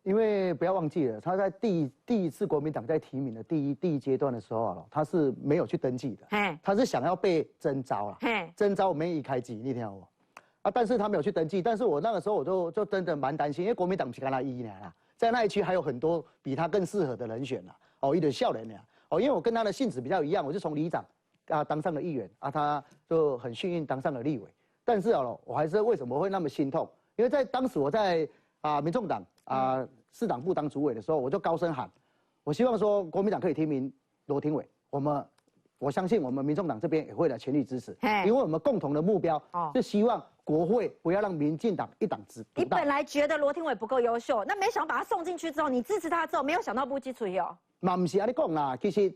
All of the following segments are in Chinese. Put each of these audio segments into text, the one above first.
因为不要忘记了，他在第一次国民党在提名的第一阶段的时候啊，他是没有去登记的，他是想要被征召了，征召我们一开机，你听我啊，但是他没有去登记，但是我那个时候我就真的蛮担心，因为国民党只跟他1年啦，在那一区还有很多比他更适合的人选啦，哦，一点笑人呀，哦，因为我跟他的性质比较一样，我是从里长啊当上了议员啊，他就很幸运当上了立委，但是啊，我还是为什么会那么心痛？因为在当时我在民众党市党部当主委的时候，我就高声喊，我希望说国民党可以提名罗廷伟，我相信我们民众党这边也会来全力支持，因为我们共同的目标是希望国会不要让民进党一党独大。你本来觉得罗廷伟不够优秀，那没想到把他送进去之后，你支持他之后，没有想到不支持哦。嘛不是安尼讲啦，其实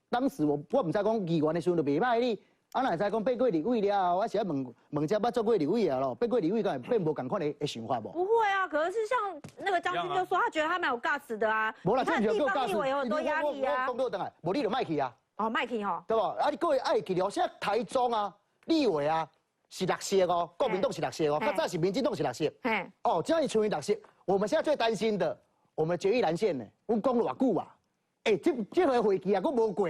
当时我不知讲议员的时候就袂歹哩。啊，哪会知讲变过立委了？我是要问这捌做过立委啊咯，变过立委敢会变无同款的想法无？不会啊，可是像那个将军就说，他觉得他蛮有 guts 的啊。无啦，你看地方立委有很多压力啊。我讲过等下，无你就卖去啊。哦，卖去吼。对不？啊，你各位爱去了，现在台中啊，立委啊是绿色哦，国民党是绿色哦，较早是民进党是绿色。哦，这样一群绿色，我们现在最担心的，我们决议蓝线呢，我讲了偌久啊？这回会期啊，佫无过，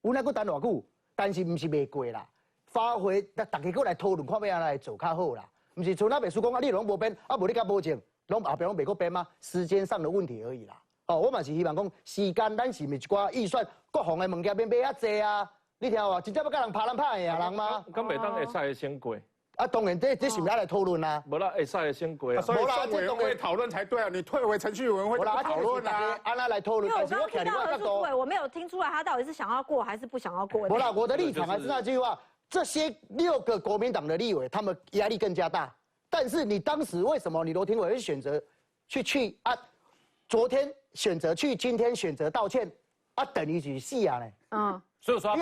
有哪佫等偌久？但是唔是未过啦。发挥，大家过来讨论，看要安来做较好啦。不是像那秘书讲啊，你拢无变，啊无你甲保证，拢后边拢袂个变吗？时间上的问题而已啦。哦，我嘛是希望讲时间，咱是咪一寡预算，各项的物件变买较济啊？你听无？真正要甲人拍赢人吗？咁袂当会使会先过。啊，当然这是来讨论啊。无啦，会使会先过啊。所以送委员会讨论才对啊，你退回程序委员会讨论啊。安来讨论。因为我刚刚听到何主委，我没有听出来他到底是想要过还是不想要过。无啦，我的立场还是那句话。这些6个国民党的立委，他们压力更加大。但是你当时为什么你罗廷伟会选择去啊？昨天选择去，今天选择道歉啊，等于是死啊呢？所以说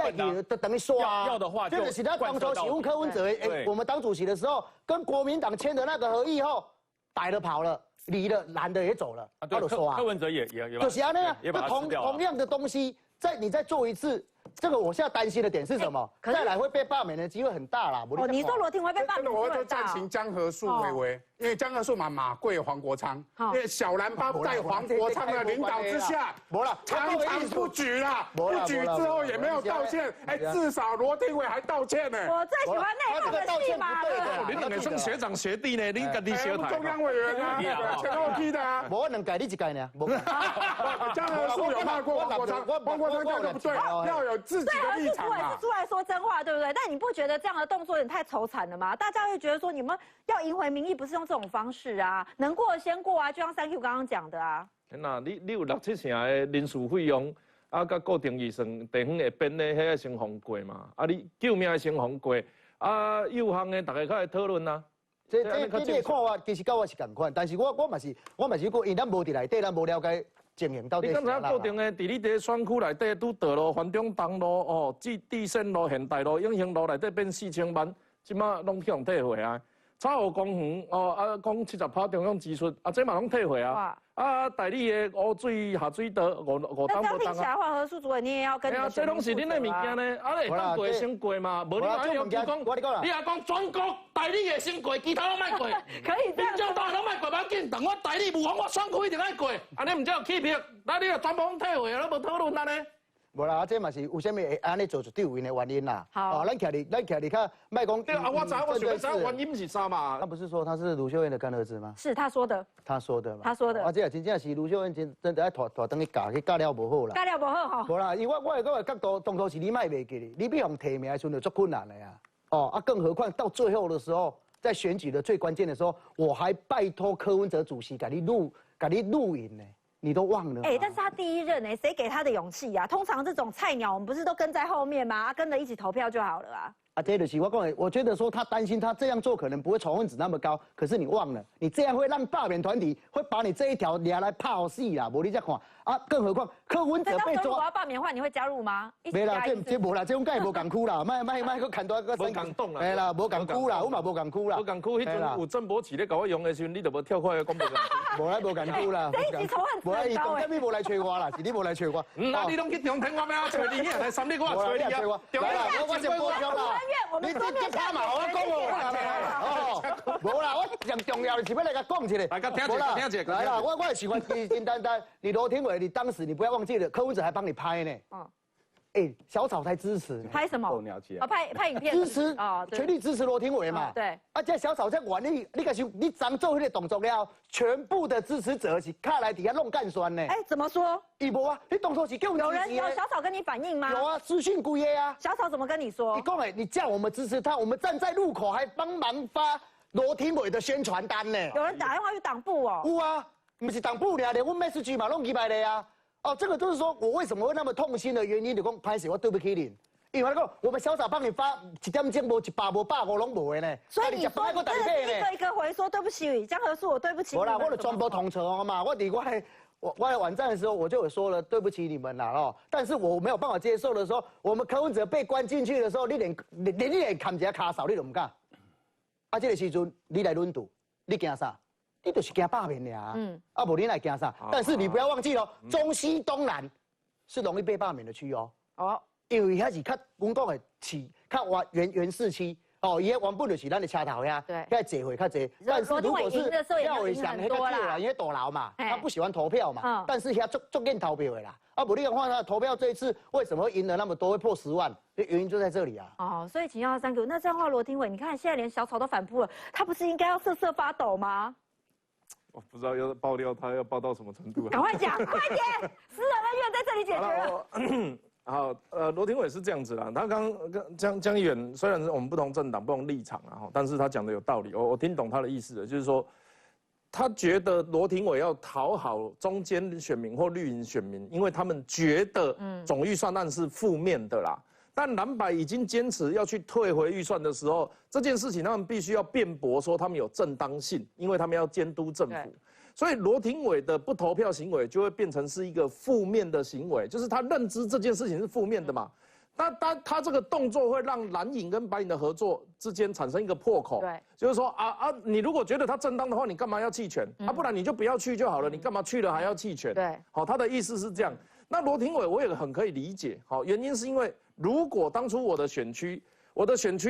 等于说啊，要的话就就是他当初询问柯文哲，我们当主席的时候，跟国民党签的那个合议后，白的跑了，离了，蓝的也走了，他就说啊，柯文哲也就是啊那样，同样的东西，你再做一次。这个我现在担心的点是什么？再来会被罢免的机会很大啦。哦，你说罗廷伟被罢免，我就赞成江河树委员，因为江河树嘛马贵黄国昌，因为小蓝帮在黄国昌的领导之下，常常不举啦，不举之后也没有道歉，至少罗廷伟还道歉呢。我最喜欢内讧的戏码了。你两个算学长学弟呢，你家己小台。中央委员啊，前后梯的啊。我两届，你一届呢？江河树有骂过黄国昌，黄国昌这样就不对，要有。自己的立场嘛，是出来说真话，对不对？但你不觉得这样的动作有点太愁惨了吗？大家会觉得说，你们要赢回民意，不是用这种方式啊，能过先过啊，就像3Q 刚刚讲的啊。那你有6、7成的人事费用，啊，甲固定预算，地方会变的，迄个先防过嘛？啊，你救命先防过，啊，有项的大家较会讨论啊。这看法其实跟我是同款，但是我嘛是讲，因为咱无伫内底，咱无了解。情形到底是怎样？你刚才固定的，伫你伫选区内底，拄道路、环中东路、哦，地线路、现代路、永兴路内底变4000万，即马拢去用退回啊。草湖公园哦，啊，讲70%中央支出，啊，这嘛拢退回啊。啊，代理的污水下水道5档不档啊。那这样听起来的话，何树主委你也要跟你的这拢是恁的物件呢，啊，你当过先过嘛，无你话要讲，你也讲全国代理的先过，其他拢莫过。可以这样。民众党拢莫过，不要紧，但我代理无妨，我选区一定爱过。安尼唔只有欺骗，那你就全部退回，都无讨论安尼。无啦，这嘛是有啥物会安尼做出对位的原因啦。好，咱徛伫较卖讲。对啊，我知，我想知原因是啥嘛？他不是说他是卢秀燕的干儿子吗？是他说的。他说的嘛。他说的。啊，这真正是卢秀燕真的爱拖等去教了无好啦。教了无好吼。无啦，因为我个角度当初是你卖袂记哩，你要用提名的时候就足困难了呀。哦啊，更何况到最后的时候，在选举的最关键的时候，我还拜托柯文哲主席给你录影呢。你都忘了？但是他第一任谁给他的勇气呀？通常这种菜鸟，我们不是都跟在后面吗？跟着一起投票就好了啊。啊，这就是我讲的，我觉得说他担心他这样做可能不会仇恨值那么高，可是你忘了，你这样会让罢免团体会把你这一条拿来泡死啦，无你再看啊，更何况柯文哲被抓，如果要罢免的话，你会加入吗？没啦，这无啦，这种梗无共区啦，卖个看多个无共党啦，哎啦，无共区啦，我嘛无共区啦，无共区，迄阵有郑伯奇咧甲我用的时候，你就无跳快讲无共区，无来无共区啦，这一集仇恨值很高你无来找我啦，是你无来找我，那你拢去中天，我要找你，来三立我找你啊，来啦，我先播票啦。院，我们桌面下嘛，我讲哦，无啦，我上重要的是要来甲讲一下。来，甲听一下，来啦，我也喜欢简单单。你罗廷伟，你当时你不要忘记了，柯文哲还帮你拍呢。哎，小草才支持。拍什么？啊，拍影片。支持啊，全力支持罗廷伟嘛。对。啊，这小草在玩你可是你常做那个动作了，全部的支持者是卡来底下弄干酸呢。哎，怎么说？伊无啊，你动作是叫我们支持。有小草跟你反映吗？有啊，私讯规个啊。小草怎么跟你说？你讲哎，你叫我们支持他，我们站在路口还帮忙发罗廷伟的宣传单呢。有人打电话去党部哦。有啊，不是党部俩，连我 message 嘛，弄几百的呀。哦，这个就是说我为什么会那么痛心的原因，就讲拍摄我对不起你，因为那个我们小草帮你发1点钟无100无150拢无的呢。所以你说你真的是一个一个回说对不起江河树，我对不起。我啦，我的全部统筹嘛，我在晚站的时候我就有说了对不起你们啦哦，但是我没有办法接受的时候，我们柯文哲被关进去的时候，你连你砍一下卡手你都唔敢，啊，这个时阵你来轮赌，你惊啥？你就是惊罢免俩，啊，无你来惊啥？但是你不要忘记哦，中西东南是容易被罢免的区哦。哦，因为遐是较阮讲的市，较原市区哦，伊原本就是咱的车头呀，对，遐聚会较济。但是如果是票委想那个票啦，因为大佬嘛，他不喜欢投票嘛，但是遐足愿投票的啦。啊，无你讲话，他投票这一次为什么会赢了那么多，会破10万？原因就在这里啊。哦，所以请教3个，那这样的话，罗廷伟，你看现在连小草都反扑了，他不是应该要瑟瑟发抖吗？我不知道要爆料他要爆到什么程度。赶快讲，快点！私人恩怨在这里解决。好，罗廷伟是这样子啦。他刚跟江议员虽然是我们不同政党、不同立场啊，但是他讲的有道理，我听懂他的意思了，就是说，他觉得罗廷伟要讨好中间选民或绿营选民，因为他们觉得总预算案是负面的啦。但蓝白已经坚持要去退回预算的时候，这件事情他们必须要辩驳说他们有正当性，因为他们要监督政府。所以罗廷伟的不投票行为就会变成是一个负面的行为，就是他认知这件事情是负面的嘛。他这个动作会让蓝营跟白营的合作之间产生一个破口，对，就是说你如果觉得他正当的话，你干嘛要弃权？不然你就不要去就好了，你干嘛去了还要弃权？对，好，他的意思是这样。那罗廷伟我也很可以理解，好，原因是因为如果当初我的选区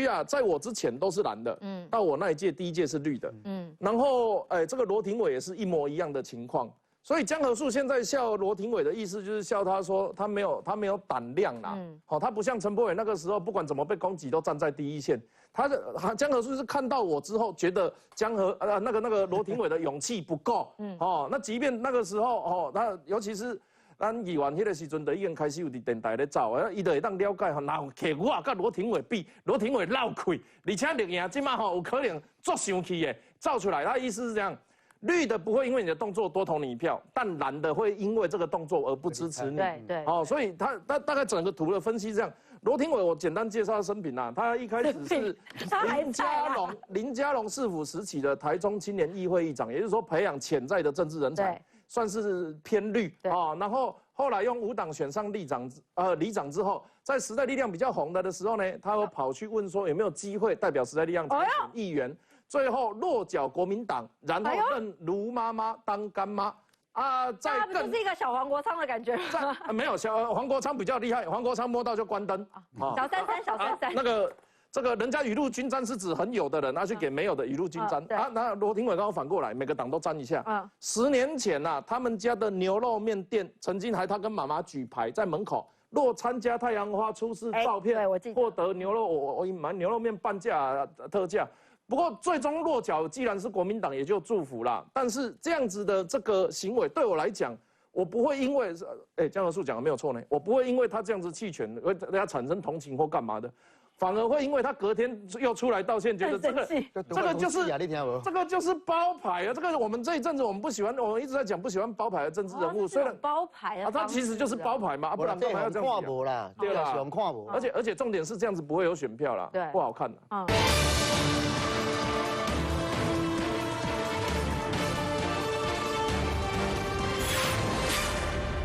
啊，在我之前都是蓝的，到我那一届第一届是绿的，然后这个罗廷伟也是一模一样的情况，所以江河树现在笑罗廷伟的意思就是笑他说他没有胆量啦，好，他不像陈柏惟那个时候不管怎么被攻击都站在第一线，江河树是看到我之后觉得那个罗廷伟的勇气不够，那即便那个时候那尤其是。咱议员迄个时阵，就已经开始有伫电台咧走，伊就会当了解，哪有摕我甲罗廷伟比，罗廷伟闹气，而且绿营即马有可能作生气的造出来。他意思是这样，绿的不会因为你的动作多投你一票，但蓝的会因为这个动作而不支持你。对，所以他大概整个图的分析是这样。罗廷伟，我简单介绍他生平啦，他一开始是林佳龙市府时期的台中青年议会议长，也就是说培养潜在的政治人才。算是偏绿啊，然后后来用无党选上里长之后，在时代力量比较红的时候呢，他又跑去问说有没有机会代表时代力量参选议员，最后落脚国民党，然后认卢妈妈当干妈啊，那不就是一个小黄国昌的感觉吗？没有，黄国昌比较厉害，黄国昌摸到就关灯。小三，那个。这个人家雨露均沾是指很有的人拿去给没有的雨露均沾那罗廷伟刚好反过来，每个党都沾一下。10年前他们家的牛肉面店曾经他跟妈妈举牌在门口，若参加太阳花出示照片，获得牛肉我买牛肉面半价特价。不过最终落脚既然是国民党，也就祝福啦。但是这样子的这个行为对我来讲，我不会因为江河树讲的没有错呢，我不会因为他这样子弃权，会对他产生同情或干嘛的。反而会因为他隔天又出来道歉，觉得这个就是包牌啊！这个我们这一阵子我们不喜欢，我们一直在讲不喜欢包牌的政治人物，虽然包牌啊，他其实就是包牌嘛，不然干嘛要这样子啦？对啦，喜欢看无，而且重点是这样子不会有选票啦，不好看啦。